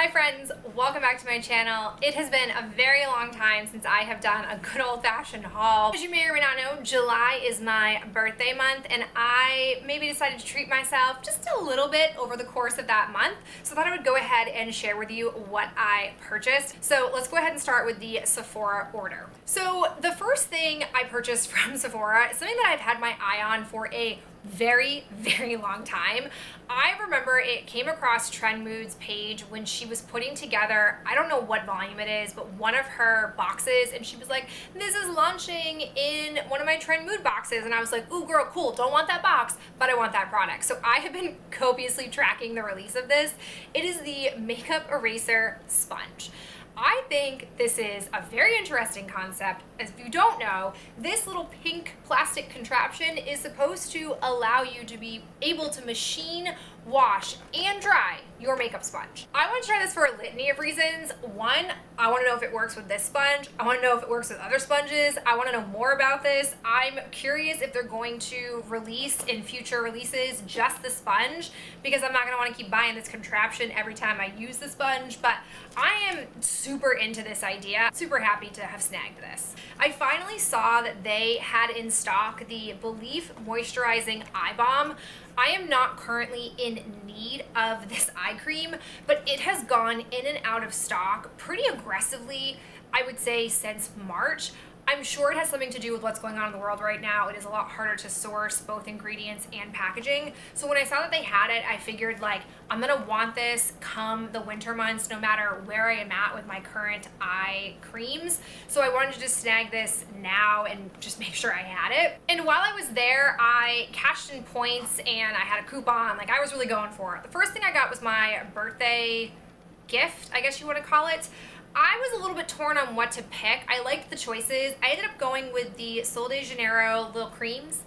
Hi friends, welcome back to my channel. It has been a very long time since I have done a good old-fashioned haul. As you may or may not know, July is my birthday month and I maybe decided to treat myself just a little bit over the course of that month. So I thought I would go ahead and share with you what I purchased. So let's go ahead and start with the Sephora order. So the first thing I purchased from Sephora is something that I've had my eye on for a very long time. I remember it came across Trend Mood's page when she was putting together, I don't know what volume it is, but one of her boxes, and she was like, this is launching in one of my Trend Mood boxes, and I was like, ooh girl, cool, don't want that box, but I want that product. So I have been copiously tracking the release of this. It is the Makeup Eraser Sponge. I think this is a very interesting concept. As if you don't know, this little pink plastic contraption is supposed to allow you to be able to machine wash and dry your makeup sponge. I want to try this for a litany of reasons. One, I want to know if it works with this sponge. I want to know if it works with other sponges. I want to know more about this. I'm curious if they're going to release in future releases just the sponge, because I'm not going to want to keep buying this contraption every time I use the sponge, but I am super into this idea. Super happy to have snagged this. I finally saw that they had in stock the Belief Moisturizing Eye Balm. I am not currently in need of this eye cream, but it has gone in and out of stock pretty aggressively, I would say, since March. I'm sure it has something to do with what's going on in the world right now. It is a lot harder to source both ingredients and packaging. So when I saw that they had it, I figured like, I'm gonna want this come the winter months, no matter where I am at with my current eye creams. So I wanted to just snag this now and just make sure I had it. And while I was there, I cashed in points and I had a coupon. Like, I was really going for it. The first thing I got was my birthday gift, I guess you want to call it. I was a little bit torn on what to pick. I liked the choices. I ended up going with the Sol de Janeiro little creams.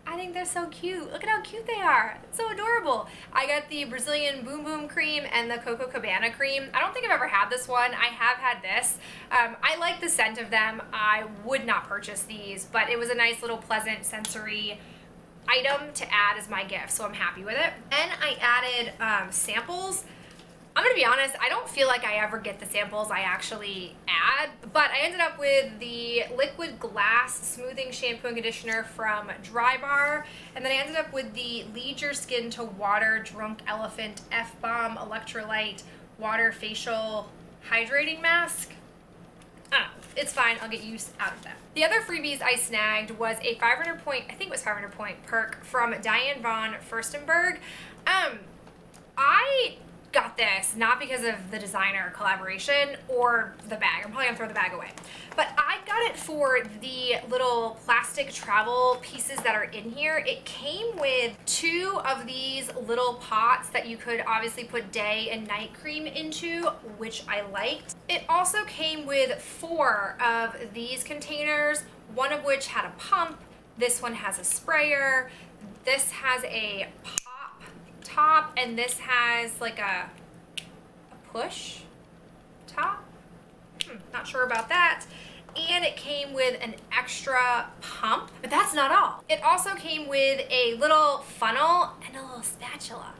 I think they're so cute. Look at how cute they are. It's so adorable. I got the Brazilian Boom Boom cream and the Coco Cabana cream. I don't think I've ever had this one. I have had this. I like the scent of them. I would not purchase these, but it was a nice little pleasant sensory item to add as my gift, so I'm happy with it. Then I added samples. I'm gonna be honest, I don't feel like I ever get the samples I actually add, but I ended up with the Liquid Glass Smoothing Shampoo and Conditioner from Drybar, and then I ended up with the Lead Your Skin to Water Drunk Elephant F-Bomb Electrolyte Water Facial Hydrating Mask. I don't know, it's fine, I'll get use out of that. The other freebies I snagged was a 500 point, I think it was 500 point perk from Diane von Furstenberg. I got this not because of the designer collaboration or the bag. I'm probably gonna throw the bag away. But I got it for the little plastic travel pieces that are in here. It came with 2 of these little pots that you could obviously put day and night cream into, which I liked. It also came with 4 of these containers, one of which had a pump. This one has a sprayer. This has a top, and this has like a push top. Not sure about that. And it came with an extra pump, but that's not all. It also came with a little funnel and a little spatula.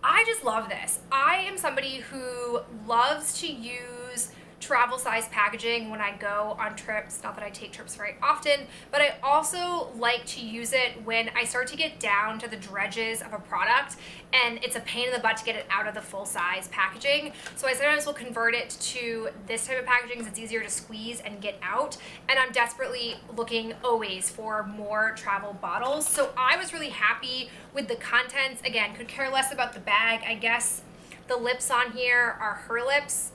I just love this. I am somebody who loves to use travel size packaging when I go on trips. Not that I take trips very often, but I also like to use it when I start to get down to the dredges of a product and it's a pain in the butt to get it out of the full size packaging. So I sometimes will convert it to this type of packaging because it's easier to squeeze and get out. And I'm desperately looking always for more travel bottles. So I was really happy with the contents. Again, could care less about the bag. I guess the lips on here are her lips.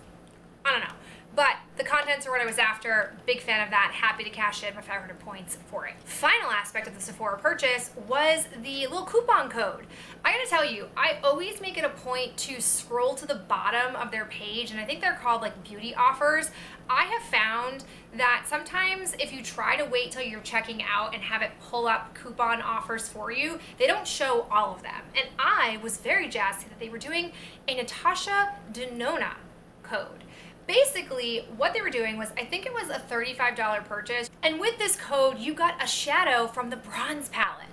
I don't know. But the contents are what I was after. Big fan of that. Happy to cash in my 500 points for it. Final aspect of the Sephora purchase was the little coupon code. I gotta tell you, I always make it a point to scroll to the bottom of their page, and I think they're called like beauty offers. I have found that sometimes if you try to wait till you're checking out and have it pull up coupon offers for you, they don't show all of them. And I was very jazzed that they were doing a Natasha Denona code. Basically, what they were doing was, I think it was a $35 purchase, and with this code, you got a shadow from the bronze palette.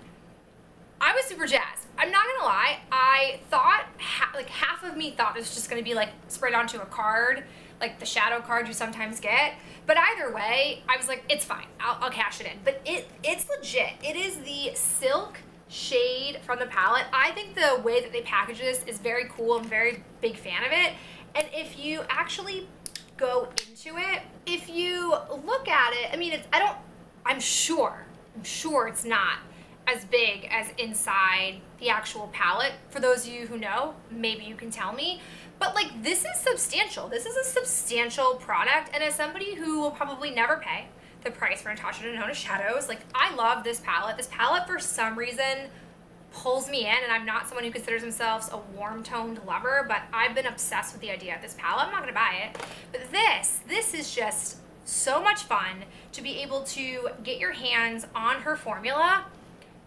I was super jazzed. I'm not gonna lie, I thought, like half of me thought it was just gonna be like sprayed onto a card, like the shadow card you sometimes get. But either way, I was like, it's fine, I'll cash it in. But it's legit. It is the Silk shade from the palette. I think the way that they package this is very cool. I'm a very big fan of it. And if you actually go into it, if you look at it, I mean, I'm sure it's not as big as inside the actual palette. For those of you who know, maybe you can tell me. But like, this is substantial. This is a substantial product. And as somebody who will probably never pay the price for Natasha Denona Shadows, like, I love this palette. This palette, for some reason, pulls me in, and I'm not someone who considers themselves a warm-toned lover, but I've been obsessed with the idea of this palette. I'm not gonna buy it. But this is just so much fun to be able to get your hands on her formula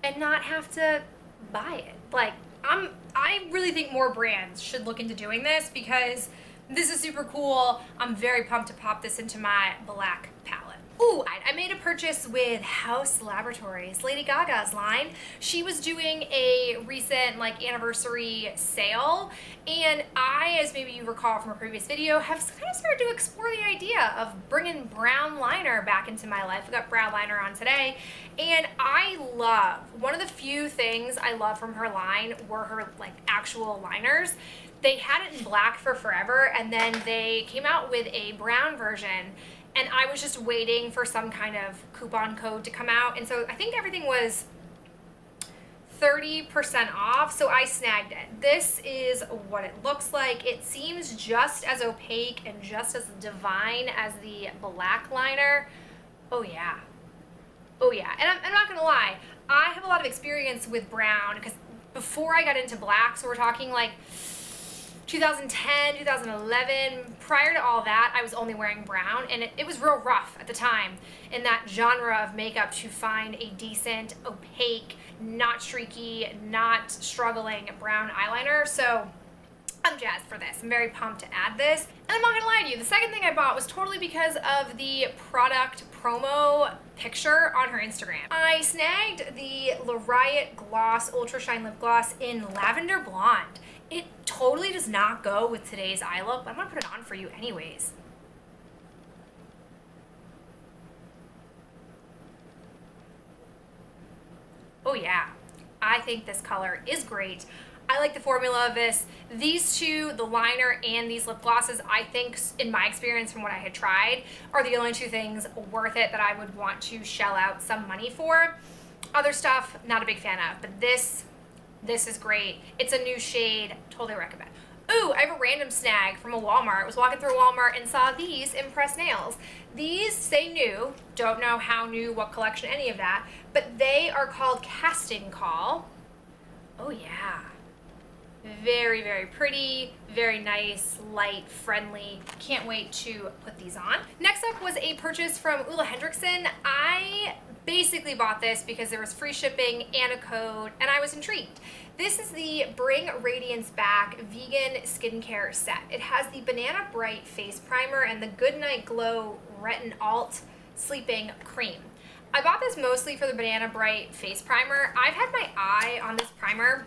and not have to buy it. Like, I really think more brands should look into doing this, because this is super cool. I'm very pumped to pop this into my black palette. Ooh, I made a purchase with Haus Laboratories, Lady Gaga's line. She was doing a recent like anniversary sale, and I, as maybe you recall from a previous video, have kind of started to explore the idea of bringing brown liner back into my life. I got brown liner on today, and I love, one of the few things I love from her line were her like actual liners. They had it in black for forever, and then they came out with a brown version, and I was just waiting for some kind of coupon code to come out. And so I think everything was 30% off, so I snagged it. This is what it looks like. It seems just as opaque and just as divine as the black liner. Oh yeah. Oh yeah. And I'm not gonna lie, I have a lot of experience with brown, because before I got into black, so we're talking like 2010, 2011, prior to all that, I was only wearing brown, and it was real rough at the time in that genre of makeup to find a decent, opaque, not streaky, not struggling brown eyeliner. So I'm jazzed for this. I'm very pumped to add this. And I'm not gonna lie to you, the second thing I bought was totally because of the product promo picture on her Instagram. I snagged the Le Riot Gloss Ultra Shine Lip Gloss in Lavender Blonde. It totally does not go with today's eye look, but I'm gonna put it on for you anyways. Oh yeah, I think this color is great. I like the formula of this. These two, the liner and these lip glosses, I think, in my experience from what I had tried, are the only two things worth it that I would want to shell out some money for. Other stuff, not a big fan of, but this is great. It's a new shade, totally recommend. Ooh, I have a random snag from a Walmart. I was walking through a Walmart and saw these impressed nails. These say new, don't know how new, what collection, any of that, but they are called Casting Call. Oh yeah. Very, very pretty, very nice, light, friendly. Can't wait to put these on. Next up was a purchase from Ole Henriksen. I basically bought this because there was free shipping and a code, and I was intrigued. This is the Bring Radiance Back Vegan Skincare Set. It has the Banana Bright Face Primer and the Goodnight Glow Retin Alt Sleeping Cream. I bought this mostly for the Banana Bright Face Primer. I've had my eye on this primer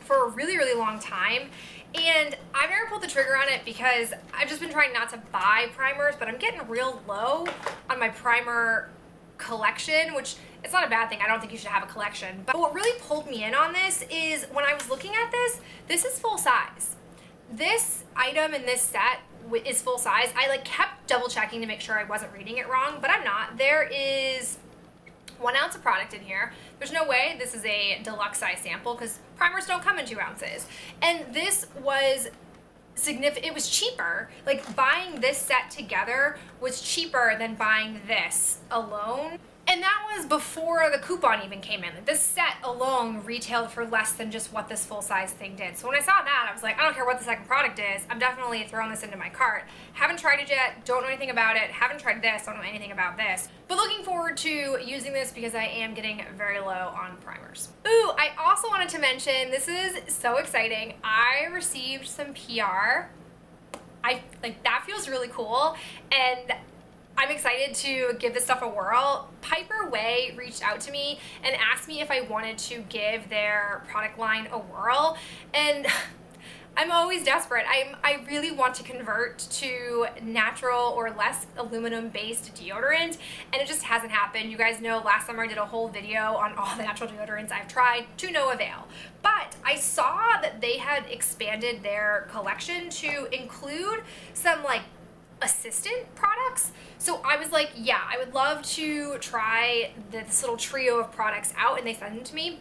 for a really, really long time, and I've never pulled the trigger on it because I've just been trying not to buy primers, but I'm getting real low on my primer collection, which it's not a bad thing. I don't think you should have a collection. But what really pulled me in on this is when I was looking at this is full size. This item in this set is full size. I like kept double checking to make sure I wasn't reading it wrong, but I'm not. There is 1 ounce of product in here. There's no way this is a deluxe size sample because primers don't come in 2 ounces. And this was significant. It was cheaper. Like, buying this set together was cheaper than buying this alone. And that was before the coupon even came in. Like, this set alone retailed for less than just what this full-size thing did. So when I saw that, I was like, I don't care what the second product is. I'm definitely throwing this into my cart. Haven't tried it yet. Don't know anything about it. Haven't tried this. Don't know anything about this. But looking forward to using this because I am getting very low on primers. Ooh, I also wanted to mention, this is so exciting. I received some PR. That feels really cool. And I'm excited to give this stuff a whirl. Piper Way reached out to me and asked me if I wanted to give their product line a whirl, and I'm always desperate. I really want to convert to natural or less aluminum based deodorant, and it just hasn't happened. You guys know last summer I did a whole video on all the natural deodorants I've tried, to no avail. But I saw that they had expanded their collection to include some like assistant products. So I was like, yeah, I would love to try this little trio of products out, and they sent them to me.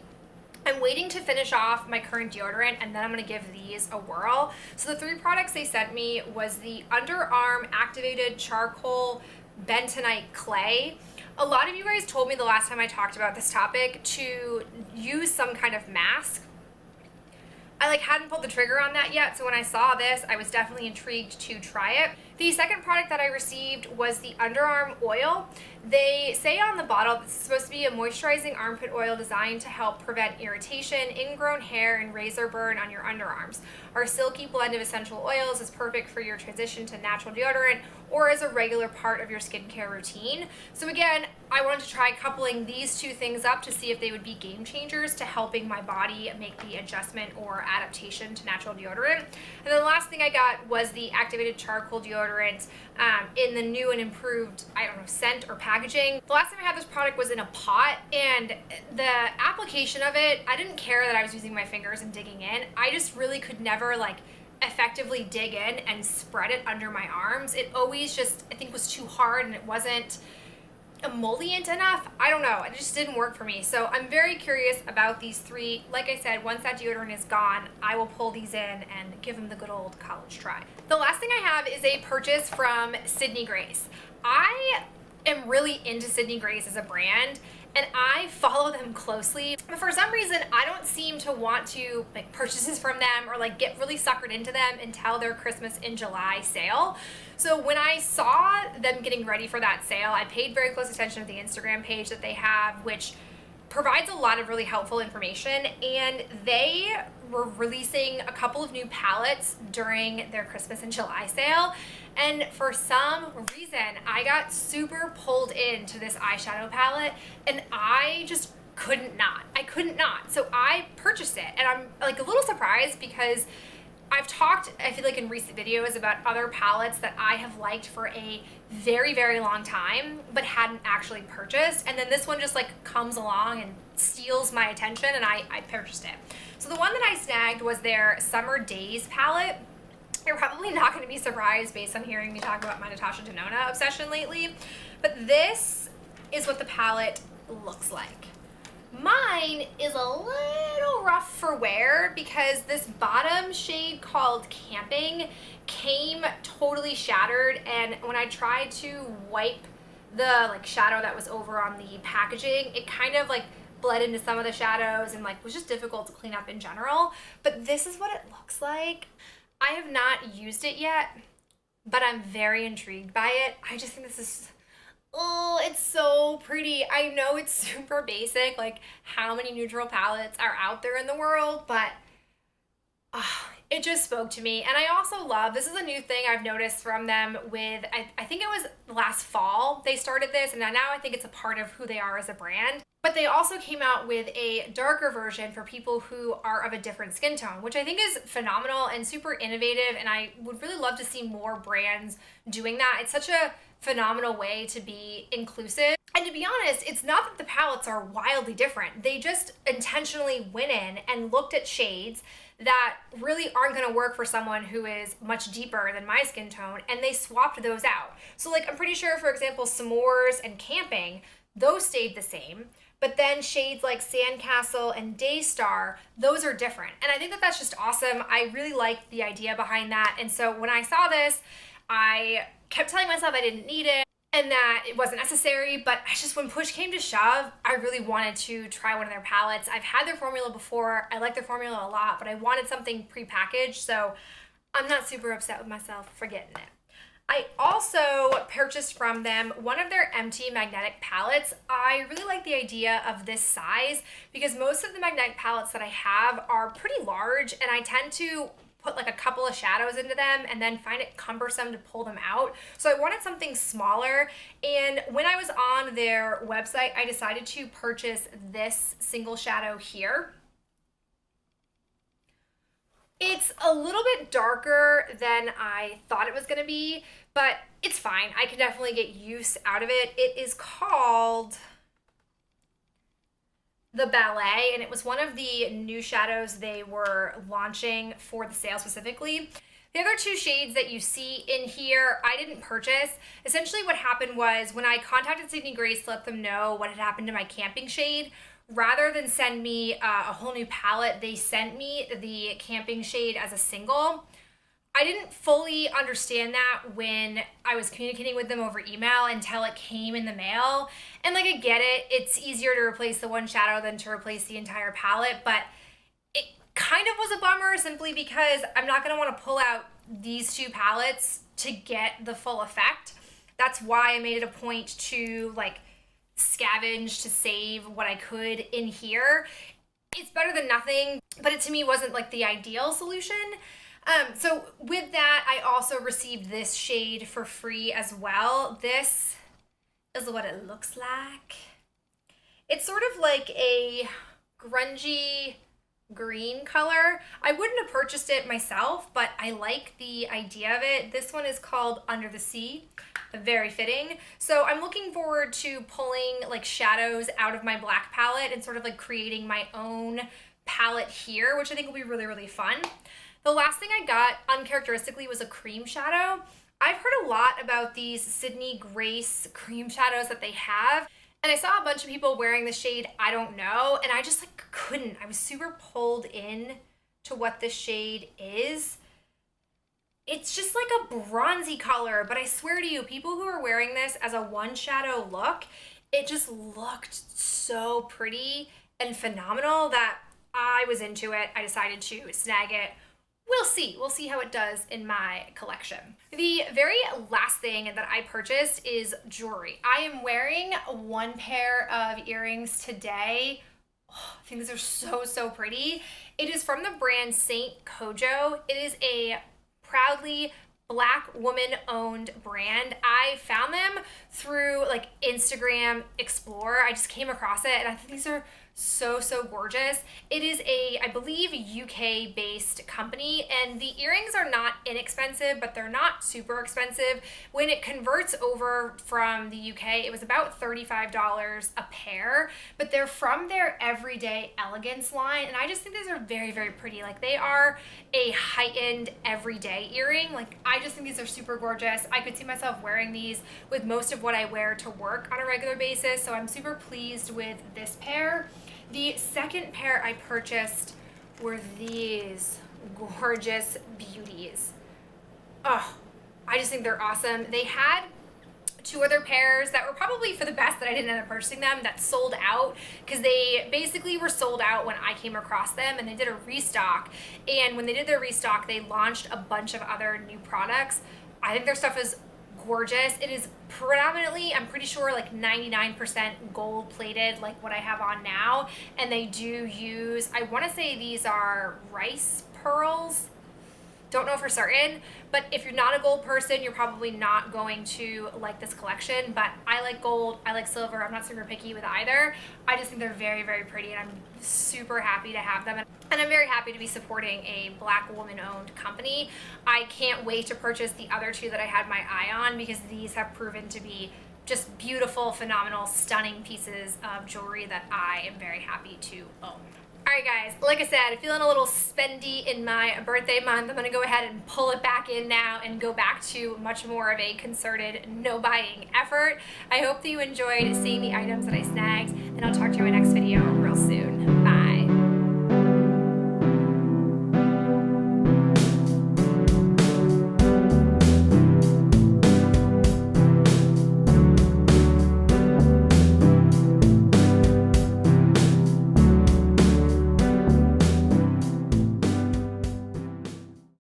I'm waiting to finish off my current deodorant, and then I'm going to give these a whirl. So the 3 products they sent me was the Underarm Activated Charcoal Bentonite Clay. A lot of you guys told me the last time I talked about this topic to use some kind of mask. I hadn't pulled the trigger on that yet, so when I saw this, I was definitely intrigued to try it. The second product that I received was the underarm oil. They say on the bottle this is supposed to be a moisturizing armpit oil designed to help prevent irritation, ingrown hair, and razor burn on your underarms. Our silky blend of essential oils is perfect for your transition to natural deodorant or as a regular part of your skincare routine. So again, I wanted to try coupling these 2 things up to see if they would be game changers to helping my body make the adjustment or adaptation to natural deodorant. And then the last thing I got was the activated charcoal deodorant in the new and improved, I don't know, scent or packaging. The last time I had this product was in a pot, and the application of it, I didn't care that I was using my fingers and digging in. I just really could never effectively dig in and spread it under my arms. It always just, I think, was too hard, and it wasn't emollient enough. I don't know, it just didn't work for me. So I'm very curious about these 3. Like I said, once that deodorant is gone, I will pull these in and give them the good old college try. The last thing I have is a purchase from Sydney Grace. I am really into Sydney Grace as a brand, and I follow them closely, but for some reason I don't seem to want to make purchases from them or get really suckered into them until their Christmas in July sale. So when I saw them getting ready for that sale, I paid very close attention to the Instagram page that they have, which provides a lot of really helpful information, and they were releasing a couple of new palettes during their Christmas and July sale, and for some reason I got super pulled into this eyeshadow palette, and I just couldn't not. So I purchased it, and I'm a little surprised because I've talked, I feel in recent videos about other palettes that I have liked for a very, very long time, but hadn't actually purchased. And then this one just comes along and steals my attention, and I purchased it. So the one that I snagged was their Summer Days palette. You're probably not going to be surprised based on hearing me talk about my Natasha Denona obsession lately, but this is what the palette looks like. Mine is a little rough for wear because this bottom shade called Camping came totally shattered, and when I tried to wipe the shadow that was over on the packaging, it kind of bled into some of the shadows and was just difficult to clean up in general. But this is what it looks like. I have not used it yet, but I'm very intrigued by it. I just think this is, oh, it's so pretty. I know it's super basic, how many neutral palettes are out there in the world, but it just spoke to me. And I also love, this is a new thing I've noticed from them with, I think it was last fall they started this, and now I think it's a part of who they are as a brand. But they also came out with a darker version for people who are of a different skin tone, which I think is phenomenal and super innovative, and I would really love to see more brands doing that. It's such a phenomenal way to be inclusive. And to be honest, it's not that the palettes are wildly different. They just intentionally went in and looked at shades that really aren't going to work for someone who is much deeper than my skin tone, and they swapped those out. So I'm pretty sure, for example, S'mores and Camping, those stayed the same. But then shades like Sandcastle and Daystar, those are different. And I think that that's just awesome. I really like the idea behind that. And so when I saw this, I kept telling myself I didn't need it and that it wasn't necessary, but when push came to shove, I really wanted to try one of their palettes. I've had their formula before. I like their formula a lot, but I wanted something prepackaged, so I'm not super upset with myself for getting it. I also purchased from them one of their empty magnetic palettes. I really like the idea of this size because most of the magnetic palettes that I have are pretty large, and I tend to put like a couple of shadows into them and then find it cumbersome to pull them out. So I wanted something smaller, and when I was on their website, I decided to purchase this single shadow here. It's a little bit darker than I thought it was gonna be, but it's fine. I can definitely get use out of it. It is called the Ballet, and it was one of the new shadows they were launching for the sale specifically. The other two shades that you see in here, I didn't purchase. Essentially what happened was when I contacted Sydney Grace to let them know what had happened to my camping shade, rather than send me a whole new palette, they sent me the camping shade as a single. I didn't fully understand that when I was communicating with them over email until it came in the mail. And like, I get it, it's easier to replace the one shadow than to replace the entire palette, but it kind of was a bummer simply because I'm not gonna wanna pull out these two palettes to get the full effect. That's why I made it a point to like scavenge to save what I could in here. It's better than nothing, but it to me wasn't like the ideal solution. So with that, I also received this shade for free as well. This is what it looks like. It's sort of like a grungy green color. I wouldn't have purchased it myself, but I like the idea of it. This one is called Under the Sea. Very fitting. So I'm looking forward to pulling like shadows out of my black palette and sort of like creating my own palette here, which I think will be really, really fun. The last thing I got uncharacteristically was a cream shadow. I've heard a lot about these Sydney Grace cream shadows that they have, and I saw a bunch of people wearing the shade I Don't Know, and I just like couldn't. I was super pulled in to what this shade is. It's just like a bronzy color, but I swear to you, people who are wearing this as a one shadow look, it just looked so pretty and phenomenal that I was into it. I decided to snag it. We'll see. We'll see how it does in my collection. The very last thing that I purchased is jewelry. I am wearing one pair of earrings today. Oh, I think these are so, so pretty. It is from the brand Saint Kojo. It is a proudly Black woman-owned brand. I found them through like Instagram Explorer. I just came across it and I think these are so, so gorgeous. It is a, I believe, UK-based company, and the earrings are not inexpensive, but they're not super expensive. When it converts over from the UK, it was about $35 a pair, but they're from their Everyday Elegance line, and I just think these are very, very pretty. Like, they are a heightened everyday earring. Like, I just think these are super gorgeous. I could see myself wearing these with most of what I wear to work on a regular basis, so I'm super pleased with this pair. The second pair I purchased were these gorgeous beauties. Oh, I just think they're awesome. They had two other pairs that were probably for the best that I didn't end up purchasing them, that sold out because they basically were sold out when I came across them, and they did a restock. And when they did their restock, they launched a bunch of other new products. I think their stuff is gorgeous. It is predominantly, I'm pretty sure, like 99% gold plated, like what I have on now. And they do use, I want to say these are rice pearls. Don't know for certain, but if you're not a gold person, you're probably not going to like this collection. But I like gold, I like silver. I'm not super picky with either. I just think they're very, very pretty, and I'm super happy to have them. And I'm very happy to be supporting a Black woman-owned company. I can't wait to purchase the other two that I had my eye on, because these have proven to be just beautiful, phenomenal, stunning pieces of jewelry that I am very happy to own. Alright guys, like I said, feeling a little spendy in my birthday month. I'm going to go ahead and pull it back in now and go back to much more of a concerted no buying effort. I hope that you enjoyed seeing the items that I snagged, and I'll talk to you in my next video real soon. Bye.